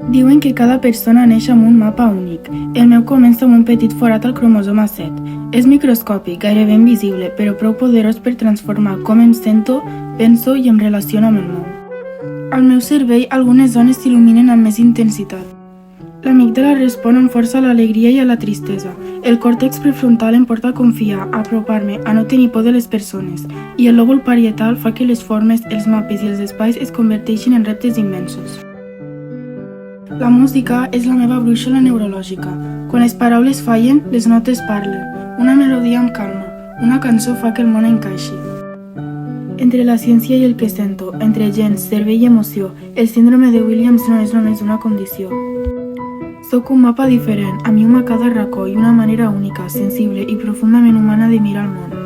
Diuen que cada persona neix amb un mapa únic. El meu comença amb un petit forat al cromosoma 7. És microscòpic, gairebé invisible, però prou poderós per transformar com em sento, penso i em relaciono amb el món. Al meu cervell, algunes zones s'il·luminen amb més intensitat. L'amígdala respon amb força a l'alegria i a la tristesa. El còrtex prefrontal em porta a confiar, a apropar-me, a no tenir por de les persones. I el lòbul parietal fa que les formes, els mapes i els espais es converteixin en reptes immensos. La música és la meva brúixola neurològica. Quan les paraules fallen, les notes parlen. Una melodia em calma. Una cançó fa que el món encaixi. Entre la ciència i el que sento, entre gens, cervell i emoció, el síndrome de Williams no és només una condició. Soc un mapa diferent, a mi a cada racó i una manera única, sensible i profundament humana de mirar el món.